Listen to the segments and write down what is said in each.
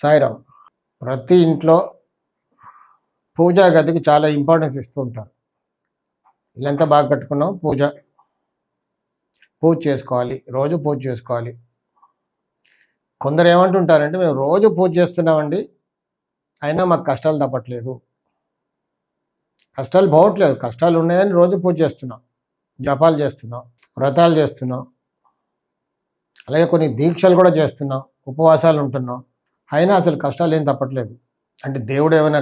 సాయిరాం. ప్రతి ఇంట్లో పూజా గదికి చాలా ఇంపార్టెన్స్ ఇస్తూ ఉంటారు. ఇల్లంతా బాగా కట్టుకున్నాం, పూజ చేసుకోవాలి, రోజు పూజ చేసుకోవాలి. కొందరు ఏమంటుంటారంటే మేము రోజు పూజ చేస్తున్నామండి, అయినా మాకు కష్టాలు తప్పట్లేదు, కష్టాలు పోవట్లేదు, కష్టాలు ఉన్నాయని రోజు పూజ చేస్తున్నాం, జపాలు చేస్తున్నాం, వ్రతాలు చేస్తున్నాం, అలాగే కొన్ని దీక్షలు కూడా చేస్తున్నాం, ఉపవాసాలు ఉంటున్నాం, అయినా అసలు కష్టాలు ఏం తప్పట్లేదు. అంటే దేవుడు ఏమైనా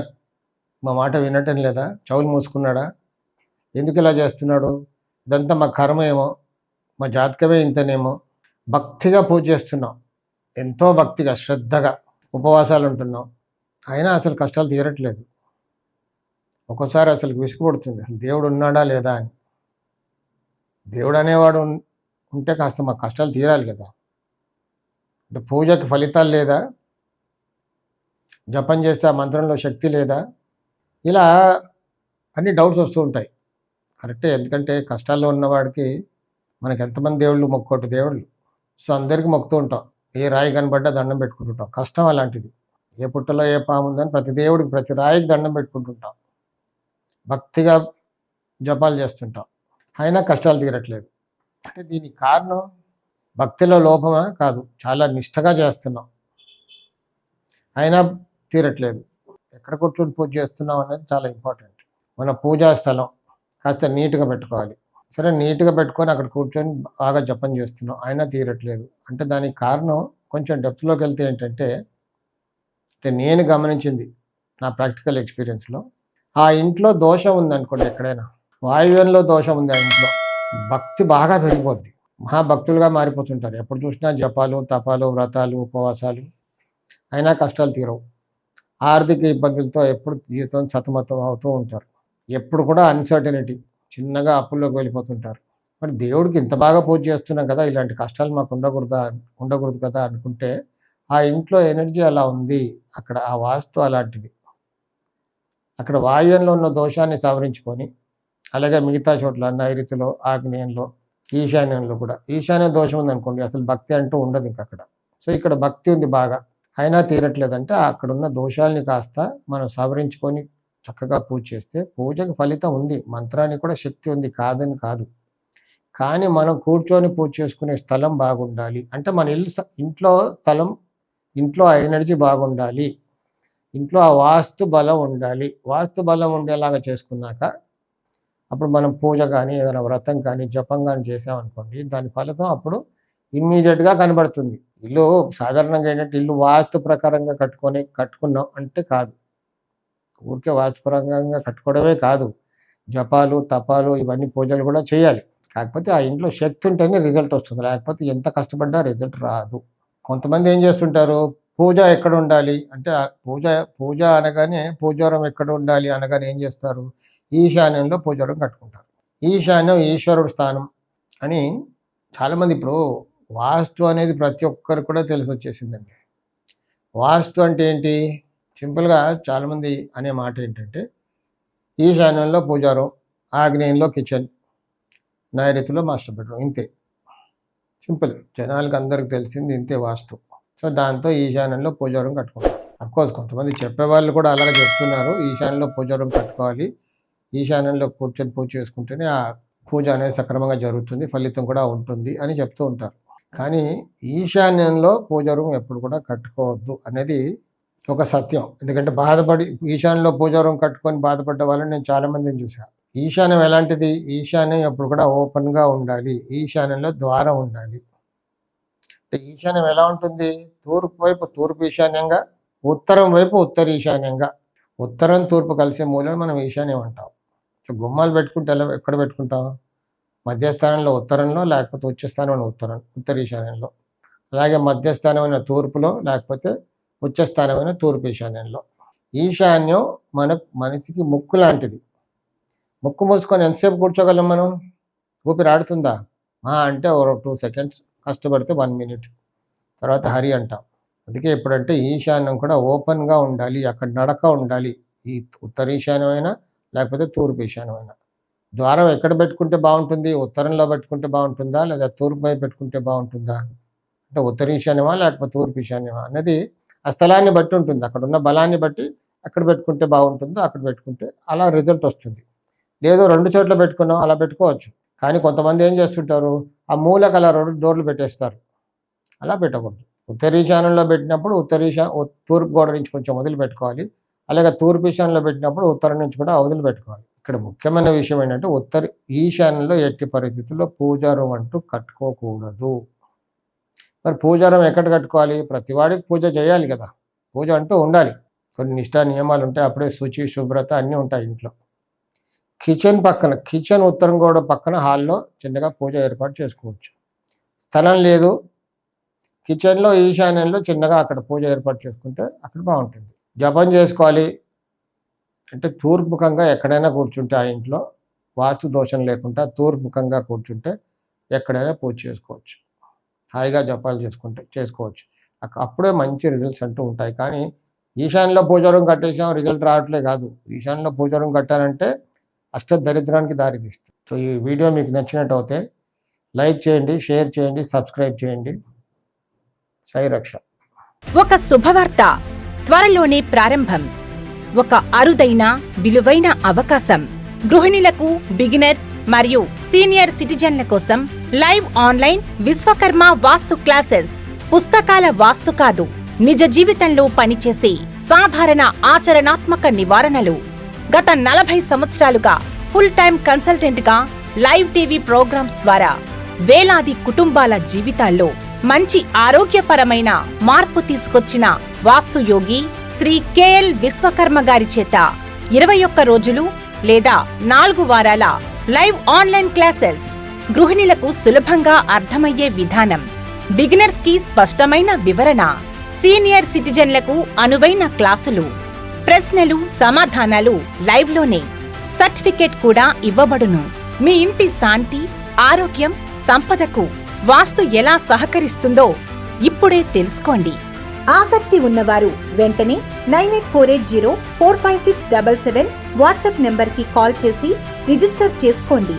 మా మాట వినటం లేదా? చెవులు మూసుకున్నాడా? ఎందుకు ఇలా చేస్తున్నాడు? ఇదంతా మా కర్మ ఏమో, మా జాతకమే ఇంతనేమో. భక్తిగా పూజ చేస్తున్నాం, ఎంతో భక్తిగా శ్రద్ధగా ఉపవాసాలు ఉంటున్నాం, అయినా అసలు కష్టాలు తీరట్లేదు. ఒక్కోసారి అసలు విసుగుపడుతుంది, అసలు దేవుడు ఉన్నాడా లేదా అని. దేవుడు అనేవాడు ఉంటే కాస్త మా కష్టాలు తీరాలి కదా. అంటే పూజకి ఫలితాలు లేదా? జపం చేస్తే ఆ మంత్రంలో శక్తి లేదా? ఇలా అన్ని డౌట్స్ వస్తూ ఉంటాయి. కరెక్టే, ఎందుకంటే కష్టాల్లో ఉన్నవాడికి మనకి ఎంతమంది దేవుళ్ళు, మొక్కోటి దేవుళ్ళు. సో అందరికీ మొక్కుతూ ఉంటాం, ఏ రాయి కనబడ్డా దండం పెట్టుకుంటుంటాం. కష్టం అలాంటిది. ఏ పుట్టలో ఏ పాము ఉందని ప్రతి దేవుడికి, ప్రతి రాయికి దండం పెట్టుకుంటుంటాం, భక్తిగా జపాలు చేస్తుంటాం, అయినా కష్టాలు తీరట్లేదు. అంటే దీనికి కారణం భక్తిలో లోపమా? కాదు, చాలా నిష్టగా చేస్తున్నాం, అయినా తీరట్లేదు. ఎక్కడ కూర్చొని పూజ చేస్తున్నాం అనేది చాలా ఇంపార్టెంట్. మన పూజా స్థలం కాస్త నీట్గా పెట్టుకోవాలి. సరే, నీట్గా పెట్టుకొని అక్కడ కూర్చొని బాగా జపం చేస్తున్నాం, అయినా తీరట్లేదు. అంటే దానికి కారణం కొంచెం డెప్త్లోకి వెళ్తే ఏంటంటే, నేను గమనించింది నా ప్రాక్టికల్ ఎక్స్పీరియన్స్లో, ఆ ఇంట్లో దోషం ఉందనుకోండి, ఎక్కడైనా వాయువ్యంలో దోషం ఉంది ఆ ఇంట్లో, భక్తి బాగా పెరిగిపోద్ది, మహాభక్తులుగా మారిపోతుంటారు. ఎప్పుడు చూసినా జపాలు, తపాలు, వ్రతాలు, ఉపవాసాలు, అయినా కష్టాలు తీరవు. ఆర్థిక ఇబ్బందులతో ఎప్పుడు జీవితం సతమతం అవుతూ ఉంటారు. ఎప్పుడు కూడా అన్సర్టనిటీ, చిన్నగా అప్పుల్లోకి వెళ్ళిపోతుంటారు. మరి దేవుడికి ఇంత బాగా పూజ చేస్తున్నాం కదా, ఇలాంటి కష్టాలు మాకు ఉండకూడదు కదా అనుకుంటే, ఆ ఇంట్లో ఎనర్జీ అలా ఉంది, అక్కడ ఆ వాస్తు అలాంటిది. అక్కడ వాయువ్యంలో ఉన్న దోషాన్ని సవరించుకొని, అలాగే మిగతా చోట్ల నైరుతిలో, ఆగ్నేయంలో, ఈశాన్యంలో కూడా, ఈశాన్య దోషం ఉందనుకోండి, అసలు భక్తి అంటూ ఉండదు ఇంక అక్కడ. సో ఇక్కడ భక్తి ఉంది బాగా, అయినా తీరట్లేదంటే అక్కడున్న దోషాలని కాస్త మనం సవరించుకొని చక్కగా పూజ చేస్తే పూజకి ఫలితం ఉంది, మంత్రానికి కూడా శక్తి ఉంది, కాదని కాదు. కానీ మనం కూర్చొని పూజ చేసుకునే స్థలం బాగుండాలి. అంటే మన ఇంట్లో ఆ ఎనర్జీ బాగుండాలి, ఇంట్లో ఆ వాస్తు బలం ఉండాలి. వాస్తు బలం ఉండేలాగా చేసుకున్నాక అప్పుడు మనం పూజ కానీ, ఏదైనా వ్రతం కానీ, జపం కానీ చేసామనుకోండి, దాని ఫలితం అప్పుడు ఇమ్మీడియట్గా కనబడుతుంది. ఇల్లు సాధారణంగా ఏంటంటే, ఇల్లు వాస్తు ప్రకారంగా కట్టుకున్నాం అంటే కాదు. ఊరికే వాస్తుపరంగా కట్టుకోవడమే కాదు, జపాలు, తపాలు, ఇవన్నీ పూజలు కూడా చేయాలి. కాకపోతే ఆ ఇంట్లో శక్తి ఉంటేనే రిజల్ట్ వస్తుంది, లేకపోతే ఎంత కష్టపడ్డా రిజల్ట్ రాదు. కొంతమంది ఏం చేస్తుంటారు, పూజ ఎక్కడ ఉండాలి అంటే, పూజ అనగానే పూజారం ఎక్కడ ఉండాలి అనగానే ఏం చేస్తారు, ఈశాన్యంలో పూజారం కట్టుకుంటారు. ఈశాన్యం ఈశ్వరుడు స్థానం అని చాలామంది. ఇప్పుడు వాస్తు అనేది ప్రతి ఒక్కరు కూడా తెలిసి వచ్చేసిందండి. వాస్తు అంటే ఏంటి? సింపుల్గా చాలామంది అనే మాట ఏంటంటే, ఈశాన్యంలో పూజారం, ఆగ్నేయంలో కిచెన్, నైరుతిలో మాస్టర్ బెడ్రూమ్, ఇంతే. సింపుల్, జనాలకు అందరికి తెలిసింది ఇంతే వాస్తు. సో దాంతో ఈశాన్యంలో పూజారం కట్టుకుంటారు. అఫ్కోర్స్ కొంతమంది చెప్పేవాళ్ళు కూడా అలాగే చెప్తున్నారు, ఈశాన్యంలో పూజారం కట్టుకోవాలి, ఈశాన్యంలో కూర్చొని పూజ చేసుకుంటేనే ఆ పూజ అనేది సక్రమంగా జరుగుతుంది, ఫలితం కూడా ఉంటుంది అని చెప్తూ ఉంటారు. కానీ ఈశాన్యంలో పూజారం ఎప్పుడు కూడా కట్టుకోవద్దు అనేది ఒక సత్యం. ఎందుకంటే ఈశాన్యంలో పూజారం కట్టుకొని బాధపడ్డ వాళ్ళని నేను చాలామందిని చూశాను. ఈశాన్యం ఎలాంటిది? ఈశాన్యం ఎప్పుడు కూడా ఓపెన్గా ఉండాలి, ఈశాన్యంలో ద్వారం ఉండాలి. అంటే ఈశాన్యం ఎలా ఉంటుంది? తూర్పు వైపు తూర్పు ఈశాన్యంగా, ఉత్తరం వైపు ఉత్తర ఈశాన్యంగా, ఉత్తరం తూర్పు కలిసే మూలను మనం ఈశాన్యం అంటాం. సో గుమ్మాలు పెట్టుకుంటే ఎక్కడ పెట్టుకుంటాం? మధ్యస్థానంలో ఉత్తరంలో, లేకపోతే ఉచ్చస్థానంలో ఉత్తర ఈశాన్యంలో, అలాగే మధ్యస్థానమైన తూర్పులో, లేకపోతే ఉచ్చస్థానమైన తూర్పు ఈశాన్యంలో. ఈశాన్యం మనిషికి ముక్కు లాంటిది. ముక్కు మూసుకొని ఎంతసేపు కూర్చోగలం మనం? ఊపిరి ఆడుతుందా? అంటే 2 సెకండ్స్, కష్టపడితే 1 మినిట్, తర్వాత హరి అంటాం. అందుకే ఎప్పుడంటే ఈశాన్యం కూడా ఓపెన్గా ఉండాలి, అక్కడ నడక ఉండాలి. ఈ ఉత్తర ఈశాన్యమైనా లేకపోతే తూర్పు ఈశాన్యమైనా. ద్వారం ఎక్కడ పెట్టుకుంటే బాగుంటుంది? ఉత్తరంలో పెట్టుకుంటే బాగుంటుందా, లేదా తూర్పు వైపు పెట్టుకుంటే బాగుంటుందా? అంటే ఉత్తర ఈశాన్యమా లేకపోతే తూర్పు ఈశాన్యమా అన్నది ఆ స్థలాన్ని బట్టి ఉంటుంది, అక్కడ ఉన్న బలాన్ని బట్టి అక్కడ పెట్టుకుంటే బాగుంటుందో అక్కడ పెట్టుకుంటే అలా రిజల్ట్ వస్తుంది. లేదు 2 చోట్ల పెట్టుకున్నాం అలా పెట్టుకోవచ్చు. కానీ కొంతమంది ఏం చేస్తుంటారు, ఆ మూలకు అలా 2 డోర్లు పెట్టేస్తారు. అలా పెట్టకూడదు. ఉత్తర ఈశాన్యంలో పెట్టినప్పుడు తూర్పు గోడ నుంచి కొంచెం వదిలి పెట్టుకోవాలి. అలాగే తూర్పు ఈశాన్యంలో పెట్టినప్పుడు ఉత్తరం నుంచి కూడా వదిలి పెట్టుకోవాలి. ఇక్కడ ముఖ్యమైన విషయం ఏంటంటే ఉత్తర ఈశాన్యంలో ఎట్టి పరిస్థితుల్లో పూజా రూమ్ అంటూ కట్టుకోకూడదు. మరి పూజా రూమ్ ఎక్కడ కట్టుకోవాలి? ప్రతివాడికి పూజ చేయాలి కదా, పూజ అంటూ ఉండాలి. కొన్ని నిష్ఠా నియమాలు ఉంటాయి, అప్పుడే శుచి శుభ్రత అన్నీ ఉంటాయి ఇంట్లో. కిచెన్ ఉత్తరం గోడ పక్కన హాల్లో చిన్నగా పూజ ఏర్పాటు చేసుకోవచ్చు. స్థలం లేదు, కిచెన్లో ఈశాన్యంలో చిన్నగా అక్కడ పూజ ఏర్పాటు చేసుకుంటే అక్కడ బాగుంటుంది. జపం చేసుకోవాలి అంటే తూర్పుముఖంగా ఎక్కడైనా కూర్చుంటే ఆ ఇంట్లో వాస్తు దోషం లేకుండా తూర్పుముఖంగా కూర్చుంటే ఎక్కడైనా పూజ చేసుకోవచ్చు. హాయిగా జపాలు చేసుకోవచ్చు. అప్పుడే మంచి రిజల్ట్స్ అంటూ ఉంటాయి. కానీ ఈశాన్యంలో పూజా రూమ్ కట్టేసాం రిజల్ట్ రావట్లే కాదు. ఈశాన్యంలో పూజా రూమ్ కట్టారంటే అష్టదరిద్రానికి దారితీస్తుంది. సో ఈ వీడియో మీకు నచ్చినట్టు అయితే లైక్ చేయండి, షేర్ చేయండి, సబ్స్క్రైబ్ చేయండి. సాయి రక్ష. ఒక శుభవార్త త్వరలోనే ప్రారంభం. ఒక అరుదైన విలువైన అవకాశం. గృహిణులకు, బిగినర్స్ మరియు సీనియర్ సిటిజన్ల కోసం లైవ్ ఆన్లైన్ విశ్వకర్మ వాస్తు క్లాసెస్. పుస్తకాల వాస్తు కాదు, నిజ జీవితంలో పనిచేసే సాధారణ ఆచరణాత్మక నివారణలు. గత 40 సంవత్సరాలుగా ఫుల్ టైం కన్సల్టెంట్ గా లైవ్ టీవీ ప్రోగ్రామ్స్ ద్వారా వేలాది కుటుంబాల జీవితాల్లో మంచి ఆరోగ్యపరమైన మార్పు తీసుకొచ్చిన వాస్తు యోగి శ్రీ కెఎల్ విశ్వకర్మ గారి చేత 21 రోజులు లేదా 4 వారాల లైవ్ ఆన్లైన్ క్లాసెస్. గృహిణులకు సులభంగా అర్థమయ్యే విధానం, బిగినర్స్ కి స్పష్టమైన వివరణ, సీనియర్ సిటిజన్లకు అనువైన క్లాసులు, ప్రశ్నలు సమాధానాలు లైవ్ లోనే. సర్టిఫికేట్ కూడా ఇవ్వబడును. మీ ఇంటి శాంతి, ఆరోగ్యం, సంపదకు వాస్తు ఎలా సహకరిస్తుందో ఇప్పుడే తెలుసుకోండి. ఆసక్తి ఉన్నవారు వెంటనే 9848045677 వాట్సాప్ నెంబర్కి కాల్ చేసి రిజిస్టర్ చేసుకోండి.